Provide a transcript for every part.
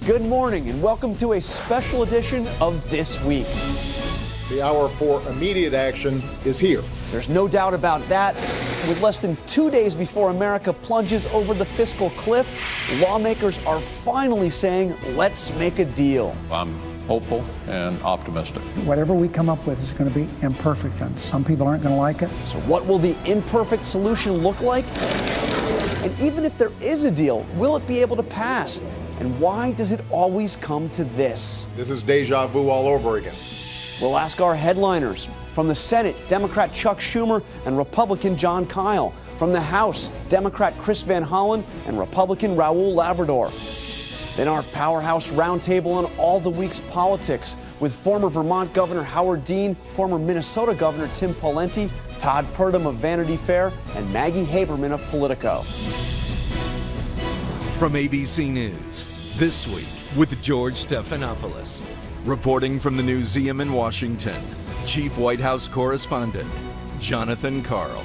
Good morning and welcome to a special edition of This Week. The hour for immediate action is here. There's no doubt about that. With less than 2 days before America plunges over the fiscal cliff, lawmakers are finally saying, let's make a deal. I'm hopeful and optimistic. Whatever we come up with is going to be imperfect, and some people aren't going to like it. So what will the imperfect solution look like? And even if there is a deal, will it be able to pass? And why does it always come to this? This is deja vu all over again. We'll ask our headliners. From the Senate, Democrat Chuck Schumer and Republican Jon Kyl. From the House, Democrat Chris Van Hollen and Republican Raul Labrador. Then our Powerhouse Roundtable on all the week's politics with former Vermont Governor Howard Dean, former Minnesota Governor Tim Pawlenty, Todd Purdom of Vanity Fair, and Maggie Haberman of Politico. From ABC News, This Week with George Stephanopoulos. Reporting from the Newseum in Washington, Chief White House Correspondent Jonathan Karl.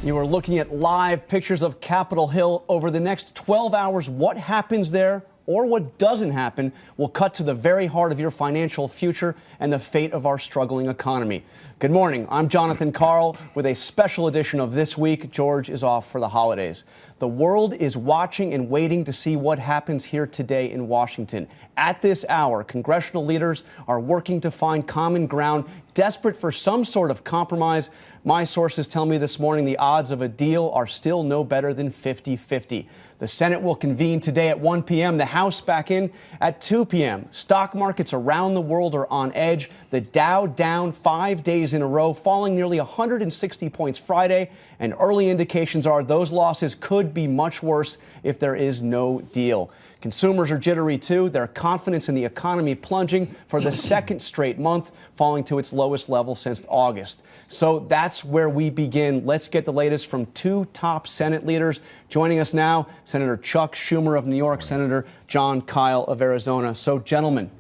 You are looking at live pictures of Capitol Hill. Over the next 12 hours, what happens there or what doesn't happen will cut to the very heart of your financial future and the fate of our struggling economy. Good morning. I'm Jonathan Karl with a special edition of This Week. George is off for the holidays. The world is watching and waiting to see what happens here today in Washington. At this hour, congressional leaders are working to find common ground, desperate for some sort of compromise. My sources tell me this morning the odds of a deal are still no better than 50-50. The Senate will convene today at 1 p.m., the House back in at 2 p.m. Stock markets around the world are on edge. The Dow down 5 days in a row, falling nearly 160 points Friday, and early indications are those losses could be much worse if there is no deal. Consumers are jittery too, their confidence in the economy plunging for the second straight month, falling to its lowest level since August. So that's where we begin. Let's get the latest from two top Senate leaders. Joining us now, Senator Chuck Schumer of New York, Senator Jon Kyl of Arizona. So, gentlemen,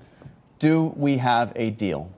do we have a deal?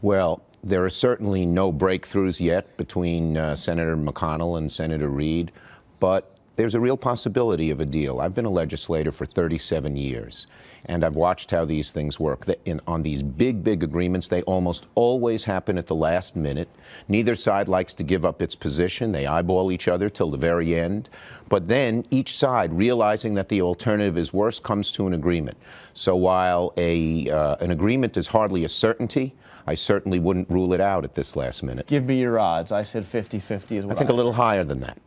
Well, there are certainly no breakthroughs yet between Senator McConnell and Senator Reid, but there's a real possibility of a deal. I've been a legislator for 37 years, and I've watched how these things work. On these big agreements, they almost always happen at the last minute. Neither side likes to give up its position. They eyeball each other till the very end. But then each side, realizing that the alternative is worse, comes to an agreement. So while an agreement is hardly a certainty, I certainly wouldn't rule it out at this last minute. Give me your odds. I said 50-50 is what I think a little higher than that.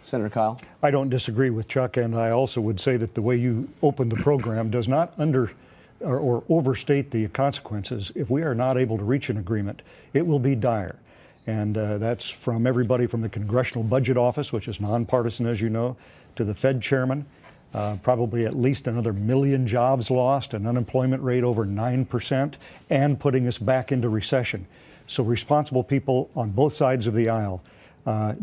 Senator Kyl? I don't disagree with Chuck, and I also would say that the way you opened the program does not or overstate the consequences. If we are not able to reach an agreement, it will be dire. And that's from everybody from the Congressional Budget Office, which is nonpartisan, as you know, to the Fed chairman. Probably at least another 1 million jobs lost, an unemployment rate over 9%, and putting us back into recession. So responsible people on both sides of the aisle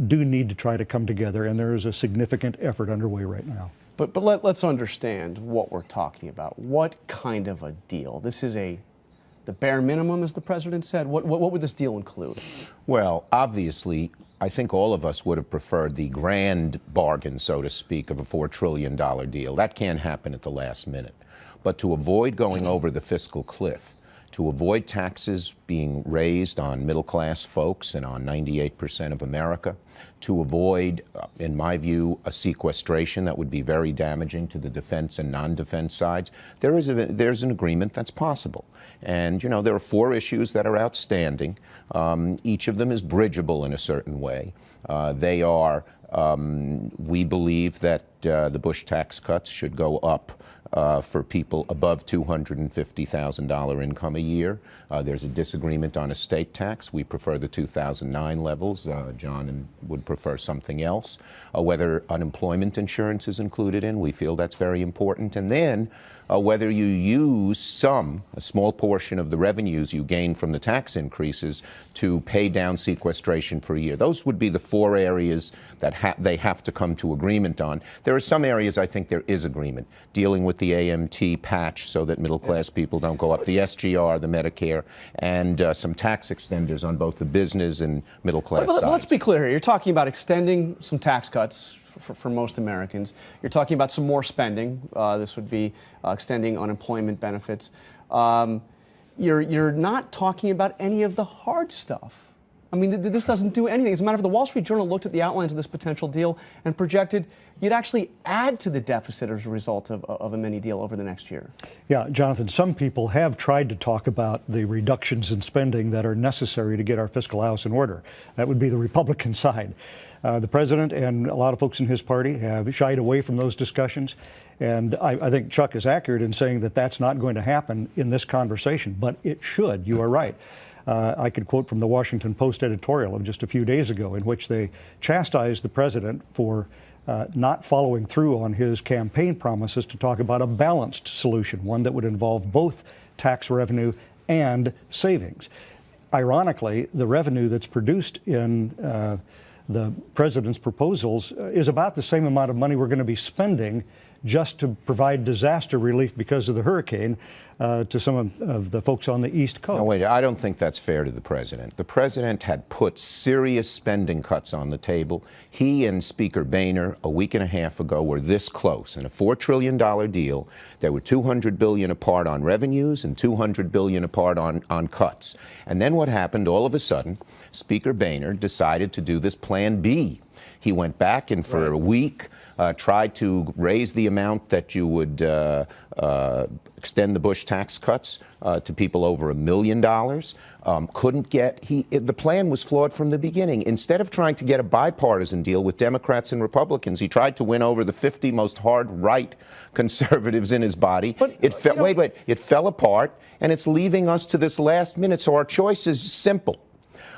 do need to try to come together, and there is a significant effort underway right now. But let's understand what we're talking about. What kind of a deal? This is the bare minimum, as the president said. What would this deal include? Well, obviously, I think all of us would have preferred the grand bargain, so to speak, of a $4 trillion deal. That can't happen at the last minute. But to avoid going over the fiscal cliff, to avoid taxes being raised on middle-class folks and on 98% of America, to avoid, in my view, a sequestration that would be very damaging to the defense and non-defense sides, there's an agreement that's possible. And, you know, there are 4 issues that are outstanding. Each of them is bridgeable in a certain way. They are, we believe that the Bush tax cuts should go up for people above $250,000 income a year. There's a disagreement on estate tax. We prefer the 2009 levels. John would prefer something else. Whether unemployment insurance is included in, we feel that's very important. And then whether you use a small portion of the revenues you gain from the tax increases to pay down sequestration for a year. Those would be the 4 areas that they have to come to agreement on. There are some areas I think there is agreement, dealing with the AMT patch so that middle-class people don't go up, the SGR, the Medicare, and some tax extenders on both the business and middle-class sides. Let's be clear here. You're talking about extending some tax cuts for most Americans. You're talking about some more spending. This would be extending unemployment benefits. You're not talking about any of the hard stuff. I mean, this doesn't do anything. As a matter of fact, the Wall Street Journal looked at the outlines of this potential deal and projected you'd actually add to the deficit as a result of a mini deal over the next year. Yeah, Jonathan, some people have tried to talk about the reductions in spending that are necessary to get our fiscal house in order. That would be the Republican side. The president and a lot of folks in his party have shied away from those discussions. And I think Chuck is accurate in saying that that's not going to happen in this conversation, but it should. You are right. I could quote from the Washington Post editorial of just a few days ago in which they chastised the president for not following through on his campaign promises to talk about a balanced solution, one that would involve both tax revenue and savings. Ironically, the revenue that's produced in the president's proposals is about the same amount of money we're going to be spending just to provide disaster relief because of the hurricane to some of the folks on the East Coast. No, wait, I don't think that's fair to the president. The president had put serious spending cuts on the table. He and Speaker Boehner a week and a half ago were this close. In a $4 trillion deal, they were $200 billion apart on revenues and $200 billion apart on cuts. And then what happened? All of a sudden, Speaker Boehner decided to do this Plan B. He went back and for a week tried to raise the amount that you would extend the Bush tax cuts to people over $1 million. Couldn't get, the plan was flawed from the beginning. Instead of trying to get a bipartisan deal with Democrats and Republicans, he tried to win over the 50 most hard right conservatives in his body. But, it fell apart, and it's leaving us to this last minute. So our choice is simple.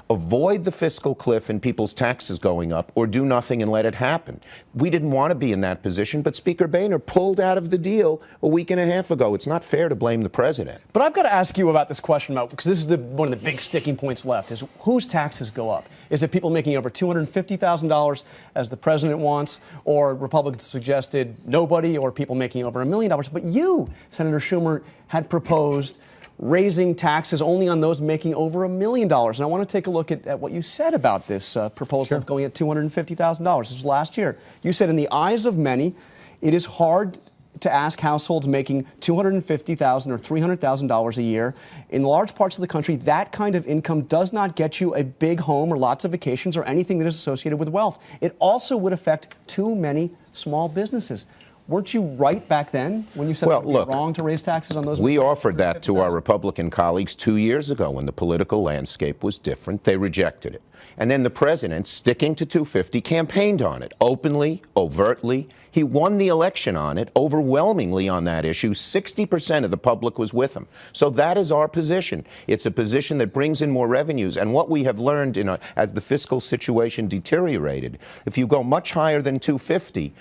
Avoid the fiscal cliff and people's taxes going up, or do nothing and let it happen. We didn't want to be in that position, but Speaker Boehner pulled out of the deal a week and a half ago. It's not fair to blame the president. But I've got to ask you about this question, because this is one of the big sticking points left, is whose taxes go up? Is it people making over $250,000, as the president wants, or Republicans suggested nobody, or people making over $1 million? But you, Senator Schumer, had proposed raising taxes only on those making over $1 million. And I want to take a look at what you said about this proposal of going at $250,000. This was last year. You said, in the eyes of many, it is hard to ask households making $250,000 or $300,000 a year. In large parts of the country, that kind of income does not get you a big home or lots of vacations or anything that is associated with wealth. It also would affect too many small businesses. Weren't you right back then when you said it would be wrong to raise taxes on those? We offered that to our Republican colleagues 2 years ago when the political landscape was different. They rejected it. And then the president, sticking to 250, campaigned on it openly, overtly. He won the election on it overwhelmingly on that issue. 60% of the public was with him. So that is our position. It's a position that brings in more revenues. And what we have learned as the fiscal situation deteriorated, if you go much higher than 250,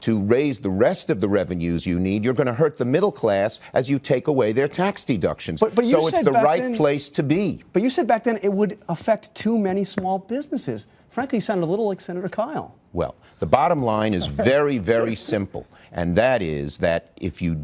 to raise the rest of the revenues you need, you're going to hurt the middle class as you take away their tax deductions. But you so said it's the right then, place to be. But you said back then it would affect too many small businesses. Frankly, you sounded a little like Senator Kyle. Well, the bottom line is very, very simple. And that is that if you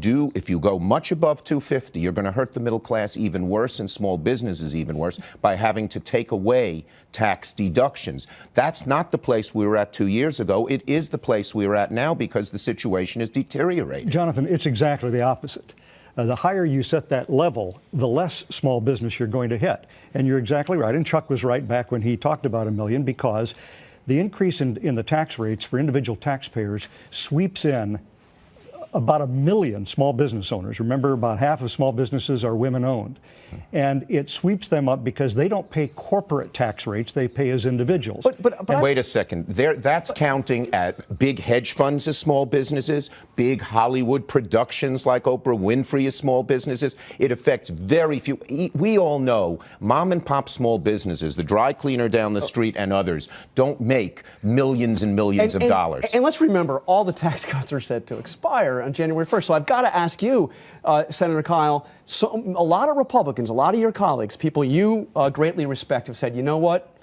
go much above 250, you're going to hurt the middle class even worse and small businesses even worse by having to take away tax deductions. That's not the place we were at 2 years ago. It is the place we are at now because the situation is deteriorating. Jonathan, it's exactly the opposite. The higher you set that level, the less small business you're going to hit. And you're exactly right. And Chuck was right back when he talked about $1 million, because the increase in the tax rates for individual taxpayers sweeps in about 1 million small business owners. Remember, about half of small businesses are women-owned. And it sweeps them up because they don't pay corporate tax rates, they pay as individuals. But wait a second. That's counting at big hedge funds as small businesses, big Hollywood productions like Oprah Winfrey as small businesses. It affects very few. We all know mom and pop small businesses, the dry cleaner down the street and others, don't make millions and millions of dollars. And let's remember, all the tax cuts are set to expire on January 1st. So I've got to ask you, Senator Kyle, a lot of Republicans, a lot of your colleagues, people you greatly respect, have said, you know what?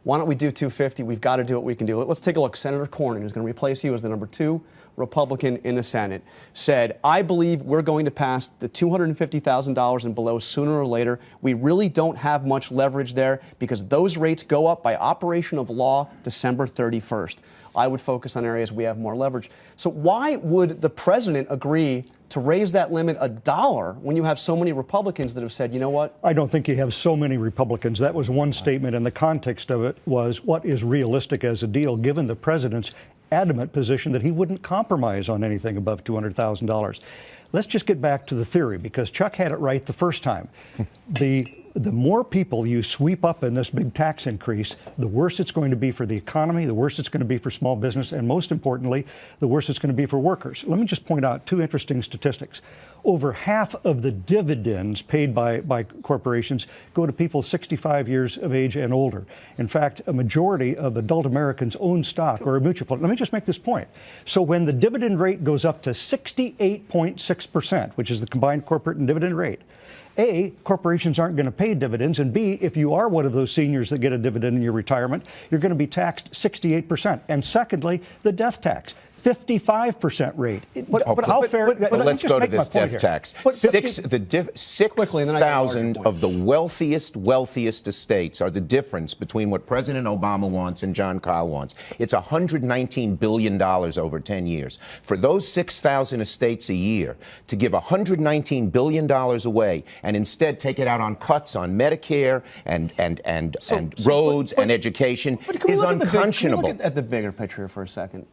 Why don't we do 250? We've got to do what we can do. Let's take a look. Senator Cornyn, who's going to replace you as the number 2 Republican in the Senate, said, I believe we're going to pass the $250,000 and below sooner or later. We really don't have much leverage there because those rates go up by operation of law December 31st. I would focus on areas we have more leverage. So why would the president agree to raise that limit $1 when you have so many Republicans that have said, you know what? I don't think you have so many Republicans. That was one statement, and the context of it was what is realistic as a deal, given the president's adamant position that he wouldn't compromise on anything above $200,000. Let's just get back to the theory, because Chuck had it right the first time. The more people you sweep up in this big tax increase, the worse it's going to be for the economy, the worse it's going to be for small business, and most importantly, the worse it's going to be for workers. Let me just point out 2 interesting statistics. Over half of the dividends paid by corporations go to people 65 years of age and older. In fact, a majority of adult Americans own stock or a mutual fund. Let me just make this point. So when the dividend rate goes up to 68.6%, which is the combined corporate and dividend rate, A, corporations aren't going to pay dividends, and B, if you are one of those seniors that get a dividend in your retirement, you're going to be taxed 68%. And secondly, the death tax. 55% rate. But how fair? But let's go to this death tax. 6,000 of the wealthiest estates are the difference between what President Obama wants and John Kyle wants. It's $119 billion over 10 years. For those 6,000 estates a year, to give $119 billion away and instead take it out on cuts on Medicare and roads and education is unconscionable. Can we look at the bigger picture for a second?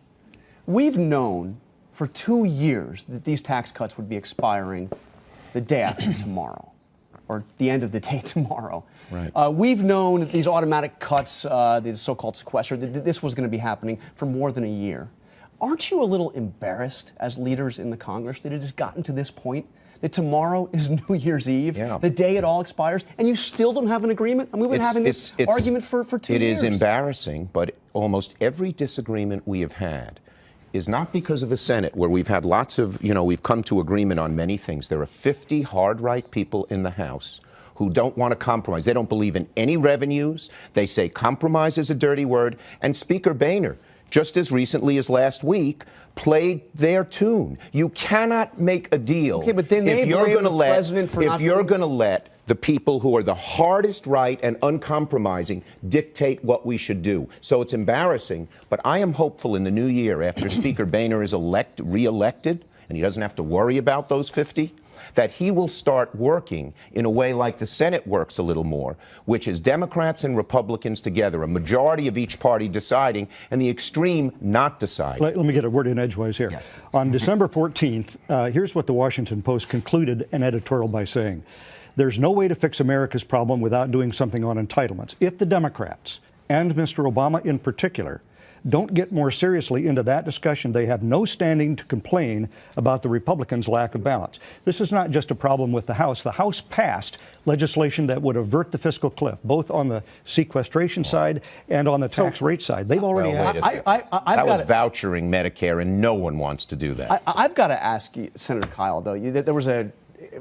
We've known for 2 years that these tax cuts would be expiring the day after tomorrow, or the end of the day tomorrow. Right. We've known that these automatic cuts, the so-called sequester, that this was going to be happening for more than a year. Aren't you a little embarrassed as leaders in the Congress that it has gotten to this point? That tomorrow is New Year's Eve, the day it all expires, and you still don't have an agreement? I mean, we've been having this argument for 2 years. It is embarrassing, but almost every disagreement we have had is not because of the Senate, where we've had lots of, we've come to agreement on many things. There are 50 hard-right people in the House who don't want to compromise. They don't believe in any revenues. They say compromise is a dirty word. And Speaker Boehner, just as recently as last week, played their tune. You cannot make a deal if you're going to let the people who are the hardest right and uncompromising dictate what we should do. So it's embarrassing, but I am hopeful in the new year, after Speaker Boehner is re-elected, and he doesn't have to worry about those 50, that he will start working in a way like the Senate works a little more, which is Democrats and Republicans together, a majority of each party deciding, and the extreme not deciding. Let me get a word in edgewise here. Yes. On December 14th, here's what the Washington Post concluded an editorial by saying: there's no way to fix America's problem without doing something on entitlements. If the Democrats, and Mr. Obama in particular, don't get more seriously into that discussion, they have no standing to complain about the Republicans' lack of balance. This is not just a problem with the House. The House passed legislation that would avert the fiscal cliff, both on the sequestration side and on the tax rate side. They've already that was vouchering Medicare, and no one wants to do that. I've got to ask you, Senator Kyle, though, there was a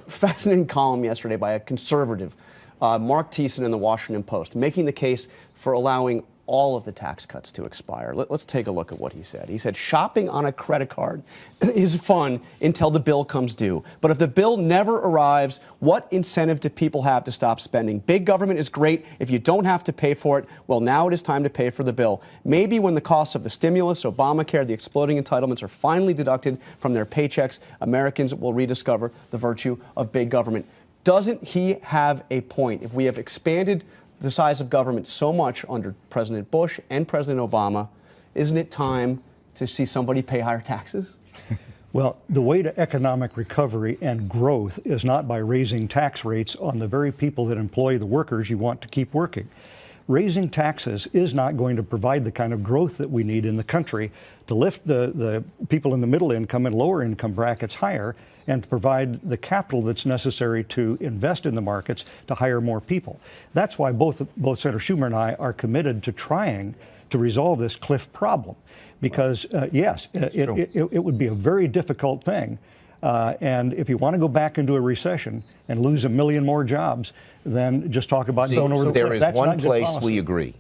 fascinating column yesterday by a conservative, Mark Thiessen in the Washington Post, making the case for allowing all of the tax cuts to expire. Let's take a look at what he said. He said, shopping on a credit card is fun until the bill comes due. But if the bill never arrives, what incentive do people have to stop spending? Big government is great if you don't have to pay for it. Well, now it is time to pay for the bill. Maybe when the costs of the stimulus, Obamacare, the exploding entitlements are finally deducted from their paychecks, Americans will rediscover the virtue of big government. Doesn't he have a point? If we have expanded the size of government so much under President Bush and President Obama, isn't it time to see somebody pay higher taxes? Well, the way to economic recovery and growth is not by raising tax rates on the very people that employ the workers you want to keep working. Raising taxes is not going to provide the kind of growth that we need in the country to lift the people in the middle income and lower income brackets higher, and to provide the capital that's necessary to invest in the markets to hire more people. That's why both Senator Schumer and I are committed to trying to resolve this cliff problem. Because, yes, it would be a very difficult thing. And if you want to go back into a recession and lose 1 million more jobs, then just talk about going over the cliff. There is one place we agree.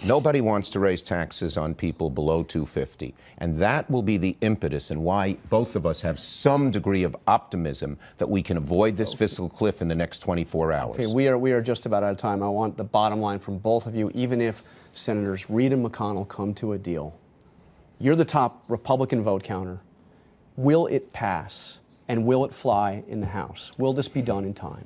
Nobody wants to raise taxes on people below 250, and that will be the impetus and why both of us have some degree of optimism that we can avoid this fiscal cliff in the next 24 hours. Okay, we are just about out of time. I want the bottom line from both of you. Even if Senators Reid and McConnell come to a deal, you're the top Republican vote counter. Will it pass, and will it fly in the House? Will this be done in time?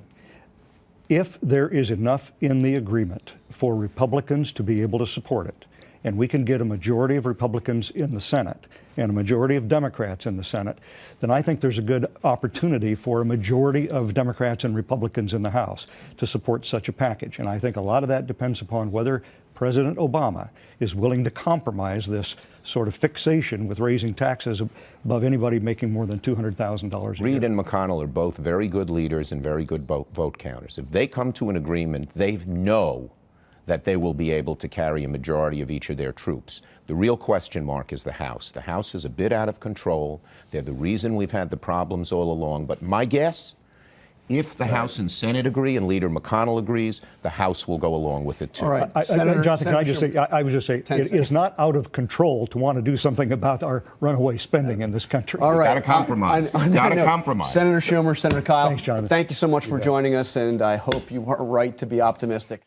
If there is enough in the agreement for Republicans to be able to support it, and we can get a majority of Republicans in the Senate and a majority of Democrats in the Senate, then I think there's a good opportunity for a majority of Democrats and Republicans in the House to support such a package. And I think a lot of that depends upon whether President Obama is willing to compromise this sort of fixation with raising taxes above anybody making more than $200,000 a year. Reid and McConnell are both very good leaders and very good vote counters. If they come to an agreement, they know that they will be able to carry a majority of each of their troops. The real question mark is the House. The House is a bit out of control. They're the reason we've had the problems all along. But my guess, if the House and Senate agree and Leader McConnell agrees, the House will go along with it too. All right, Jonathan, can I just say, I would just say, it is not out of control to want to do something about our runaway spending in this country. All right. Got to compromise. Got to compromise. Senator Schumer, Senator Kyle, Thanks, Jonathan. thank you so much for joining us, and I hope you are right to be optimistic.